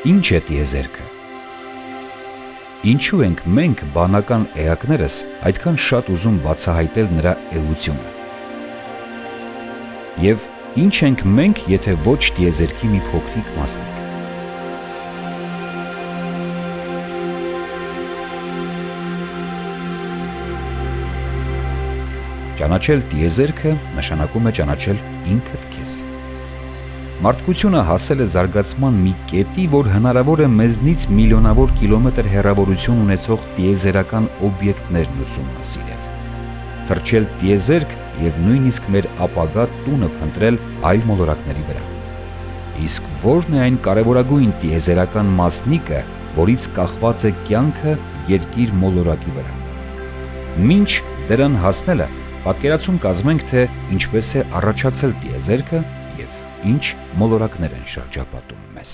Ինչ է տիեզերքը։ Ինչու ենք մենք բանական էակներս այդքան շատ ուզում բացահայտել նրա էությունը։ Եվ ինչ ենք մենք, եթե ոչ տիեզերքի մի փոքրիկ մասնիկ։ Ճանաչել տիեզերքը նշանակում է ճանաչել ինքդ քեզ։ Մարդկությունը հասել է զարգացման մի կետի, որ հնարավոր է մեզնից միլիոնավոր կիլոմետր հեռավորություն ունեցող տիեզերական օբյեկտներն ուսումնասիրել, թռչել տիեզերք եւ նույնիսկ մեր ապագա տունը փնտրել այլ մոլորակների վրա։ Իսկ ո՞րն է այն կարևորագույն տիեզերական մասնիկը, որից կախված է կյանքը երկիր մոլորակի վրա։ Մինչ դրան հասնելը պատկերացում կազմենք, թե ինչպես է առաջացել տիեզերքը եւ ինչ մոլորակներ են շրջապատում մեզ։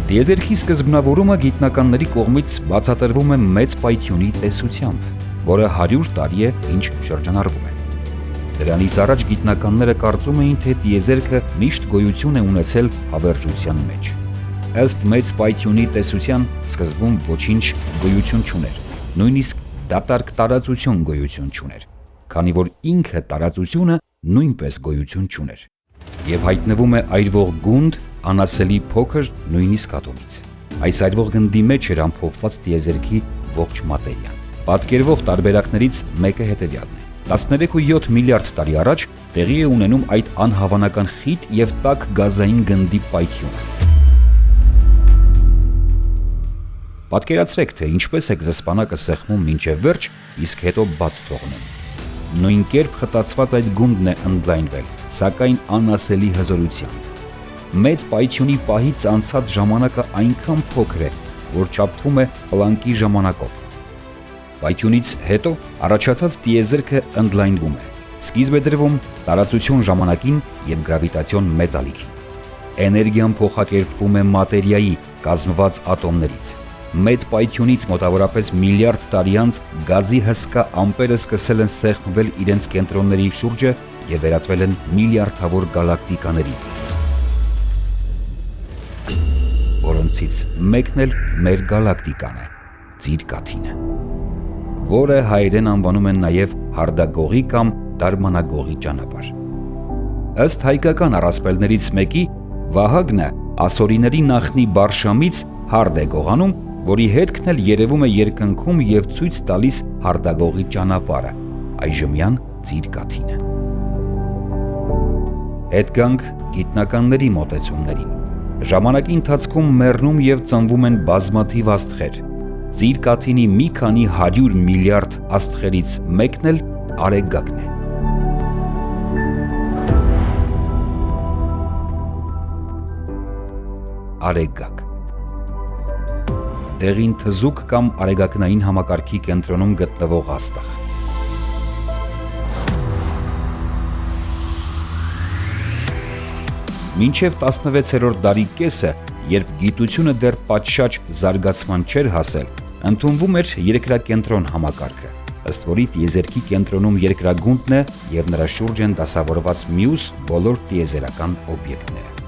Տիեզերքի սկզբնավորումը գիտնականների կողմից բացատրվում է մեծ պայթյունի տեսությամբ, որը 100 տարի է ինչ շրջանառվում է։ Դրանից առաջ գիտնականները կարծում էին, թե տիեզերքը միշտ գոյություն է ունեցել հավերժության մեջ։ Ըստ մեծ պայթյունի տեսության սկզբում ոչինչ գոյություն չուներ, նույնիսկ դատարկ տարածություն գոյություն չուներ, քանի որ ինքը տարածությունը նույնպես գոյություն չուներ եւ հայտնվում է այրվող գունդ, անասելի փոքր, նույնիսկ ատոմից։ Այս այրվող գնդի մեջ էր ամփոփված տիեզերքի ողջ մատերիան։ Պատկերվող տարբերակներից մեկը հետևյալն է. 13.7 միլիարդ տարի առաջ տեղի է ունենում այդ անհավանական խիտ եւ տաք գազային գնդի պայթյունը։ Պատկերացրեք, թե ինչպես է զսպանակը սեղմում մինչև վերջ, իսկ հետո բաց թողնում։ Նույն կերպ խտացված այդ գունդն է ընդլայնվել, սակայն անասելի հզորությամբ։ Մեծ պայթյունի պահից անցած ժամանակը այնքան փոքր է, որ չափվում է պլանկի ժամանակով։ Պայթյունից հետո առաջացած տիեզերքը ընդլայնվում է, սկիզբ է դրվում տարածություն ժամանակին եւ գրավիտացիոն մեծ ալիքին։ Էներգիան փոխակերպվում է մատերիայի կազմված ատոմներից։ Մեծ պայթյունից մոտավորապես միլիարդ տարի անց գազի հսկա ամպերը սկսել են սեղմվել իրենց կենտրոնների շուրջը եւ վերածվել են միլիարդավոր գալակտիկաների, որոնցից մեկն էլ մեր գալակտիկան է՝ Ծիրկաթինը, որը հայերեն անվանում են նաեւ հարդագողի կամ դարմանագողի ճանապարհ։ Ըստ հայկական առասպելներից մեկի, Վահագնը ասորիների նախնի Բարշամից հարդ է գողանում, որի հետքն էլ երևում է երկնքում եւ ցույց տալիս հարդագողի ճանապարհը, այժմյան Ծիրկաթինը։ Հետ գանք գիտնականների մոտեցումներին։ Ժամանակի ընթացքում մեռնում եւ ծնվում են բազմաթիվ աստղեր։ Ծիրկաթինի մի քանի 100 միլիարդ աստղերից մեկն էլ Արեգակն է։ Արեգակ դեղին թզուկ կամ արեգակնային համակարգի կենտրոնում գտնվող աստղ։ Մինչև 16-րդ դարի կեսը, երբ գիտությունը դեռ պատշաճ զարգացման չէր հասել, ընդունվում էր երկրակենտրոն համակարգը, ըստ որի տիեզերքի կենտրոնում երկրագունդն է եւ նրա շուրջ են դասավորված մյուս բոլոր տիեզերական օբյեկտները։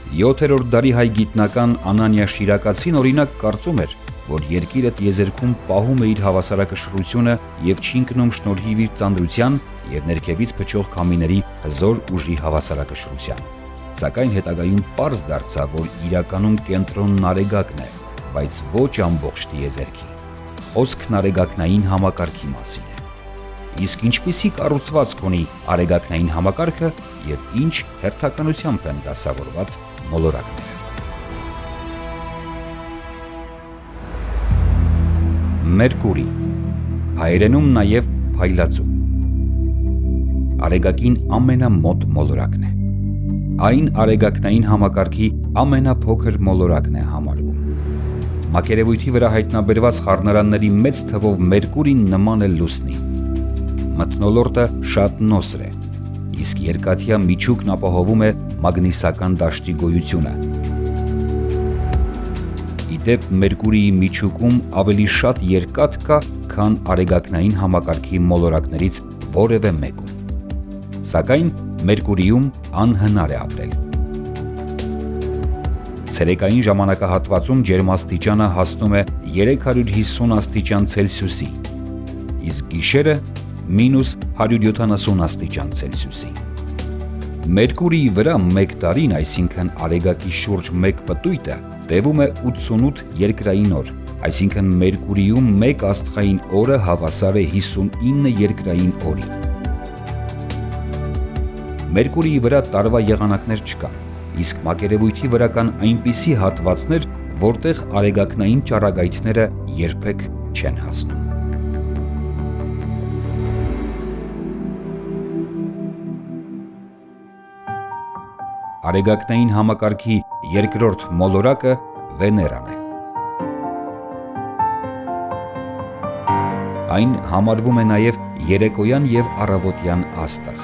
7-րդ դարի հայ գիտնական Անանիա Շիրակացին օրինակ կարծում էր, որ երկիրը տիեզերքում պահում է իր հավասարակշռությունը եւ չի ընկնում շնորհիվ իր ծանրության եւ ներքևից փչող քամիների հզոր ուժի հավասարակշռության։ Սակայն հետագայում պարզ դարձավ, որ իրականում կենտրոնն Արեգակն է, բայց ոչ ամբողջ տիեզերքի։ Խոսքն արեգակնային համակարգի մասին է։ Իսկ ինչպիսի կառուցվածք ունի արեգակնային համակարգը եւ ինչ հերթականությամբ են դասավորված մոլորակները։ Մերկուրի, հայերենում նաեւ փայլածու, արեգակին ամենամոտ մոլորակն է։ Այն արեգակնային համակարգի ամենափոքր մոլորակն է համարվում։ Մակերևույթի վրա հայտնաբերված խառնարանների մեծ թվով Մերկուրին նման է լուսնի։ Մթնոլորտը շատ նոսր է, իսկ երկաթյա միջուկն ապահովում է մագնիսական դաշտի գոյությունը։ Ի դեպ, Մերկուրիի միջուկում ավելի շատ երկաթ կա, քան արեգակնային համակարգի մոլորակներից որևէ մեկում։ Սակայն Մերկուրիում անհնար է ապրել։ Ցերեկային ժամանակահատվածում ջերմաստիճանը հասնում է 350 աստիճան Ցելսիուսի, իսկ գիշերը -170 աստիճան Ցելսիուսի։ Մերկուրիի վրա մեկ տարին, այսինքն արեգակի շուրջ մեկ պտույտը, տևում է 88 երկրային օր, այսինքն Մերկուրիում մեկ աստղային օրը հավասար է 59 երկրային օրի։ Մերկուրիի վրա տարվա եղանակներ չկան, իսկ մակերևույթի վրա կան այնպիսի հատվածներ, որտեղ արեգակնային ճառագայթները երբեք չեն հասնում։ Արեգակնային համակարգի երկրորդ մոլորակը Վեներան է։ Այն համարվում է նաև երեկոյան և առավոտյան աստղ։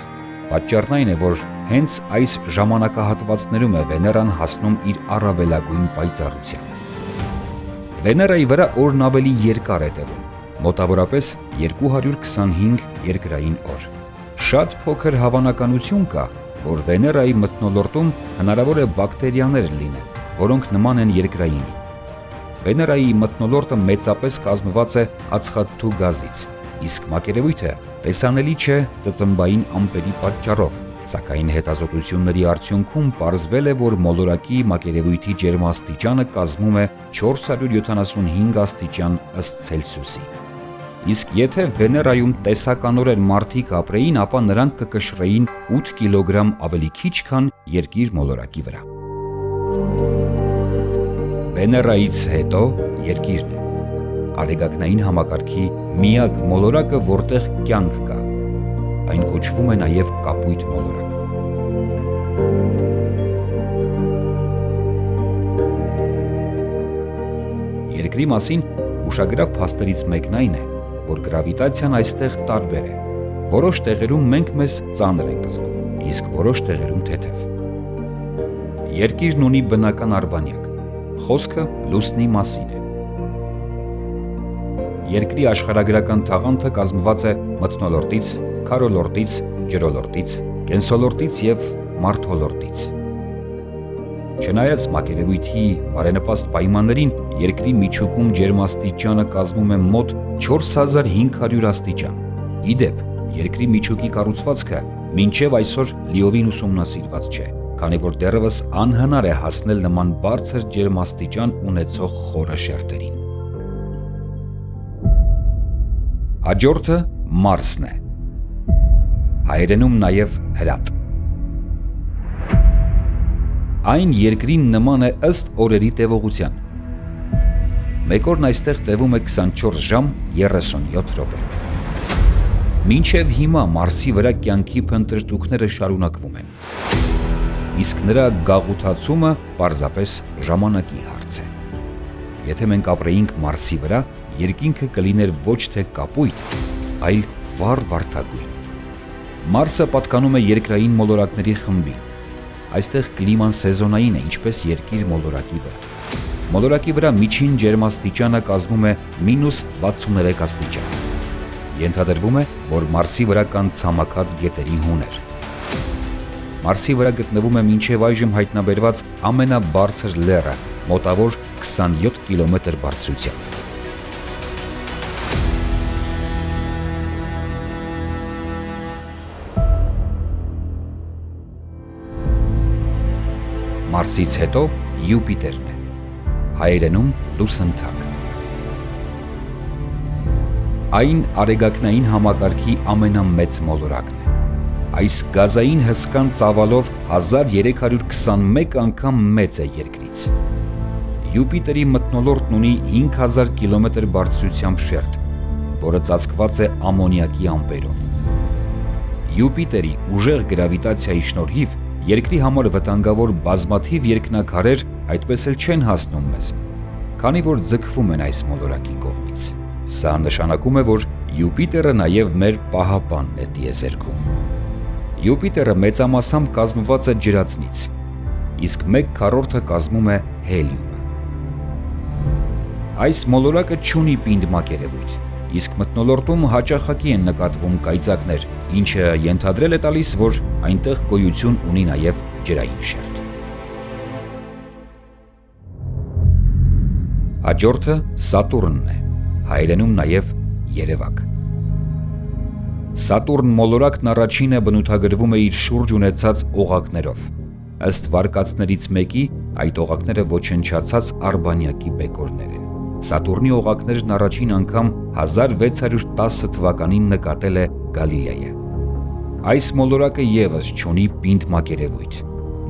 Պատճառն այն է, որ հենց այս ժամանակահատվածներում է Վեներան հասնում իր առավելագույն պայծառությանը։ Վեներայի վրա օրն ավելի երկար է տևում, մոտավորապես 225 երկրային օր։ Շատ փոքր հավանականություն կա, որ Վեներայի մթնոլորտում հնարավոր է բակտերիաներ լինեն, որոնք նման են երկրայինի։ Վեներայի մթնոլորտը մեծապես կազմված է ածխաթթու գազից, իսկ մակերևույթը տեսանելի չէ ծծմբային ամպերի պատճառով, սակայն հետազոտությունների արդյունքում պարզվել է, որ մոլորակի մակերևույթի ջերմաստիճանը կազմում է 475 աստիճան ըստ Ցելսիուսի։ Իսկ եթե Վեներայում տեսականորեն մարդիկ ապրեին, ապա նրանք կկշռեին 8 կիլոգրամ ավելի քիչ, քան Երկիր մոլորակի վրա։ Վեներայից հետո Երկիրն է, արեգակնային համակարգի միակ մոլորակը, որտեղ կյանք կա։ Այն կոչվում է նաև կապույտ մոլորակ։ Երկրի մասին ուշագրավ փաստերից մեկն այն է, որ գրավիտացիան այստեղ տարբեր է։ Որոշ տեղերում մենք մեզ ծանր ենք զգում, իսկ որոշ տեղերում թեթև։ Երկիրն ունի բնական արբանյակ, խոսքը լուսնի մասին է։ Երկրի աշխարհագրական թաղանթը կազմված է մթնոլորտից, քարոլորտից, ջրոլորտից, կենսոլորտից և մարդոլորտից։ Չնայած մակերևույթի բարենպաստ պայմաններին, Երկրի միջուկում ջերմաստիճանը կազմում է մոտ 4500 աստիճան։ Ի դեպ, Երկրի միջուկի կառուցվածքը մինչև այսօր լիովին ուսումնասիրված չէ, քանի որ դեռևս անհնար է հասնել նման բարձր ջերմաստիճան ունեցող խորը շերտերին։ Հաջորդը Մարսն է, հայերենում նաև Հրատ։ Այն Երկրին նման է ըստ օրերի տևողության։ Մեկ օրն այստեղ տևում է 24 ժամ 37 րոպե։ Մինչև հիմա Մարսի վրա կյանքի փնտրտուքները շարունակվում են։ Իսկ նրա գաղութացումը պարզապես ժամանակի հարց է։ Եթե մենք ապրեինք Մարսի վրա, երկինքը կլիներ ոչ թե կապույտ, այլ վառ-վարդագույն։ Մարսը պատկանում է երկրային մոլորակների խմբին։ Այստեղ կլիման սեզոնային է, ինչպես Երկիր մոլորակի վրա։ Մոլորակի վրա միջին ջերմաստիճանը կազմում է -63 աստիճան։ Ենթադրվում է, որ Մարսի վրա կան ցամաքած գետերի հուներ։ Մարսի վրա գտնվում է մինչև այժմ հայտնաբերված ամենաբարձր լեռը, մոտավոր 27 կիլոմետր բարձրությամբ։ Մարսից հետո Յուպիտերն է, հայերենում լուսնթակ։ Այն արեգակնային համակարգի ամենամեծ մոլորակն է։ Այս գազային հսկան ծավալով 1321 անգամ մեծ է Երկրից։ Յուպիտերի մթնոլորտն ունի 5000 կիլոմետր բարձրությամբ շերտ, որը ծածկված է ամոնիակի ամպերով։ Յուպիտերի ուժեղ գրավիտացիայի շնորհիվ Երկրի համար վտանգավոր բազմաթիվ երկնաքարեր այդպես էլ չեն հասնում մեզ, քանի որ ձգվում են այս մոլորակի կողմից։ Սա նշանակում է, որ Յուպիտերը նաև մեր պահապանն է տիեզերքում։ Յուպիտերը մեծամասամբ կազմված է ջրածնից, իսկ 1/4-ը կազմում է հելիումը։ Այս մոլորակը չունի պինդ մակերևույթ, իսկ մթնոլորտում հաճախակի են նկատվում կայծակներ, ինչը ենթադրել է տալիս, որ այնտեղ գոյություն ունի նաև ջրային շերտ։ Հաջորդը Սատուրնն է, հայերենում նաև Երևակ։ Սատուրն մոլորակն առաջինը բնութագրվում է իր շուրջ ունեցած օղակներով։ Ըստ վարկածներից մեկի, այդ օղակները ոչնչացած արբանյակի բեկորներ են։ Սատուրնի օղակներն առաջին անգամ 1610 թվականին նկատել է Գալիլեյը։ Այս մոլորակը ևս չունի պինդ մակերևույթ։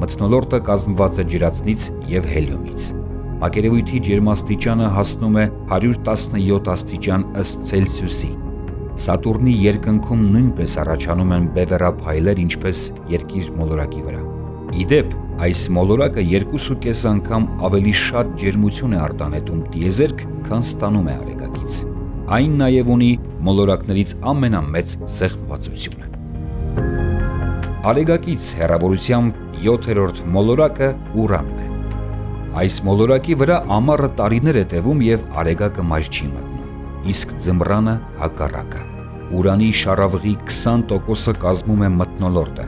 Մթնոլորտը կազմված է ջրածնից և հելիումից։ Մակերևույթի ջերմաստիճանը հասնում է 117 աստիճան ըստ Ցելսիուսի։ Սատուրնի երկնքում նույնպես առաջանում են բևեռափայլեր, ինչպես Երկիր մոլորակի վրա։ Ի դեպ, այս մոլորակը 2.5 անգամ ավելի շատ ջերմություն է արտանետում տիեզերք, քան ստանում է Արեգակից։ Այն նաև ունի մոլորակներից ամենամեծ սեղմվածությունը։ Արեգակից հեռավորությամբ 7-րդ մոլորակը Ուրանն է։ Այս մոլորակի վրա ամառը տարիներ է տևում և Արեգակը մայր չի մտնում, իսկ ձմռանը հակառակը։ Ուրանի շառավղի 20%-ը կազմում է մթնոլորտը։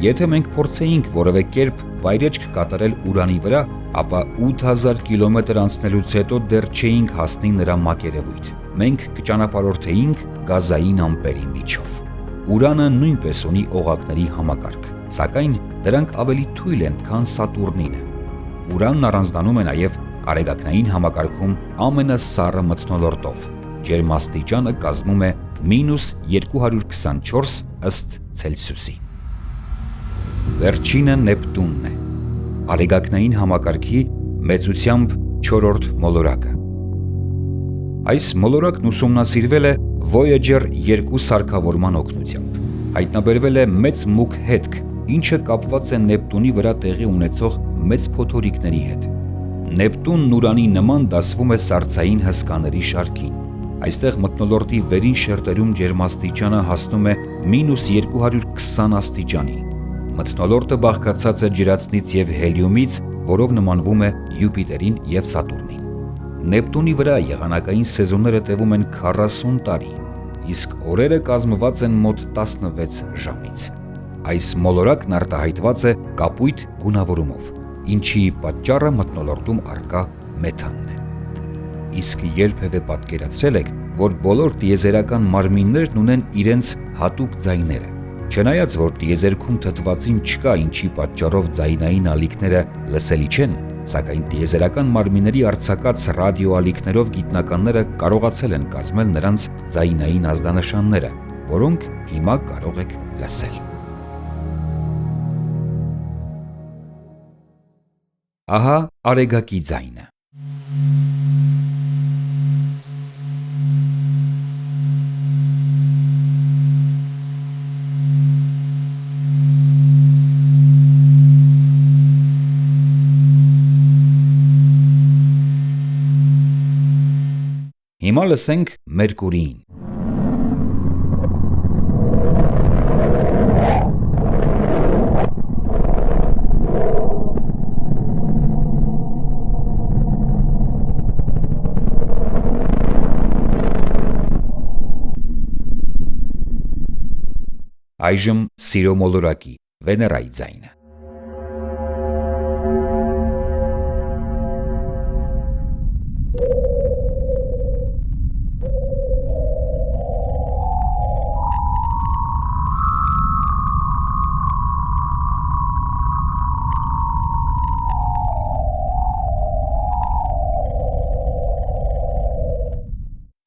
Եթե մենք փորձեինք որևէ կերպ վայրեջք կատարել Ուրանի վրա, ապա 8000 կիլոմետր անցնելուց հետո դեռ չէինք հասնի նրա մակերևույթ։ Մենք կճանապարհորդեինք գազային ամպերի միջով։ Ուրանը նույնպես ունի օղակների համակարգ, սակայն դրանք ավելի թույլ են, քան Սատուրնինը։ Ուրանն առանձնանում է նաև արեգակնային համակարգում ամենասառը մթնոլորտով։ Ջերմաստիճանը կազմում է -224 ըստ Ցելսիուսի։ Վերջինը Նեպտունն է, արեգակնային համակարգի մեծությամբ 4-րդ մոլորակը։ Այս մոլորակն ուսումնասիրվել է Voyager 2 սարքավորման օգնությամբ։ Հայտնաբերվել է մեծ մուգ հետք, ինչը կապված է Նեպտունի վրա տեղի ունեցող մեծ փոթորիկների հետ։ Նեպտունն Ուրանի նման դասվում է սառցային հսկաների շարքին։ Այստեղ մթնոլորտի վերին շերտերում ջերմաստիճանը հասնում է -220 աստիճանի։ Մթնոլորտը բաղկացած է ջրածնից և հելիումից, որով նմանվում է Յուպիտերին և Սատուրնին։ Նեպտունի վրա եղանակային սեզոնները տևում են 40 տարի, իսկ օրերը կազմված են մոտ 16 ժամից։ Այս մոլորակն արտահայտված է կապույտ գունավորումով, ինչի պատճառը մթնոլորտում առկա մեթանն է։ Իսկ երբևէ պատկերացրել եք, որ բոլոր տիեզերական մարմիններն ունեն իրենց հատուկ ձայները։ Չնայած որ տիեզերքում թթվածին չկա, ինչի պատճառով ձայնային ալիքները լսելի չեն, սակայն տիեզերական մարմինների արձակած ռադիոալիքներով գիտնականները կարողացել են կազմել նրանց ձայնային ազդանշանները, որոնք հիմա կարող եք լսել։ Ահա Արեգակի ձայնը։ Հիմա լսենք Մերկուրիին։ Այժմ Սիրո մոլորակի Վեներայի ձայնը։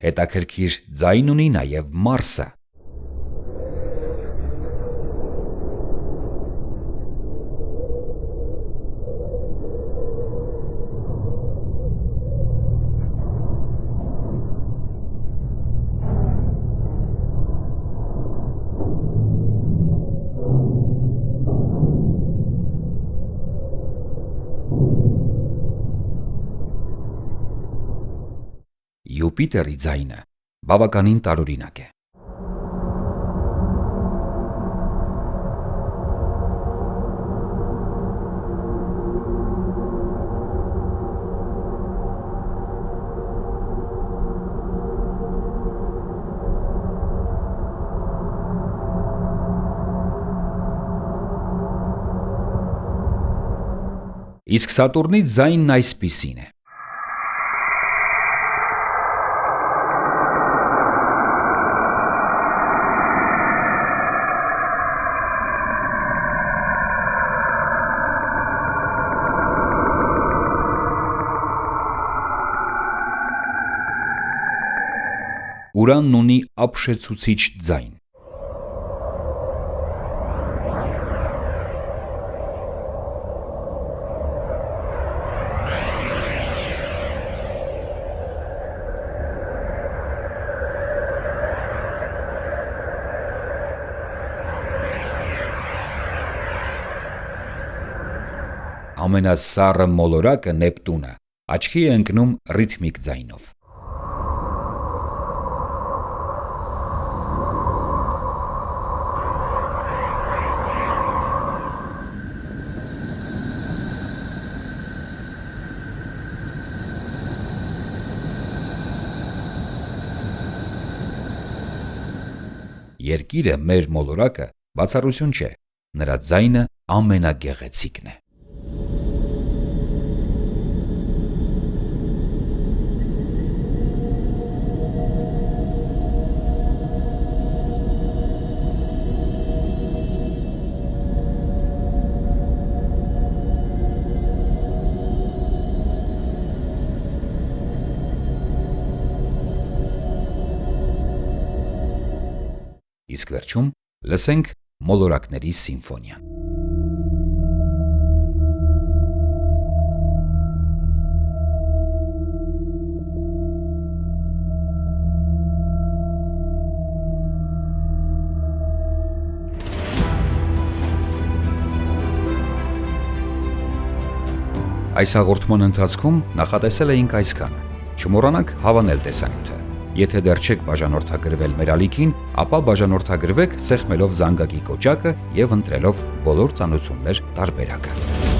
Հետաքրքիր ձայն ունի նաև Մարսը։ Յուպիտերի ձայնը բավականին տարօրինակ է։ Իսկ Սատուրնի ձայնն այսպիսին է։ Ուրանն ունի ապշեցուցիչ ձայն։ Ամենասառը մոլորակը Նեպտունը աչքի է ընկնում ռիթմիկ ձայնով։ Երկիրը մեր մոլորակը բացառություն չէ, նրա ձայնը ամենագեղեցիկն է։ Իսկ վերջում լսենք մոլորակների սիմֆոնիան։ Այս հաղորդման ընթացքում նախատեսել էինք այսքանը։ Չմոռանաք հավանել տեսանյութը։ Եթե դեռ չեք բաժանորդագրվել մեր ալիքին, ապա բաժանորդագրվեք սեղմելով զանգակի կոճակը և ընտրելով բոլոր ծանուցումներ տարբերակը։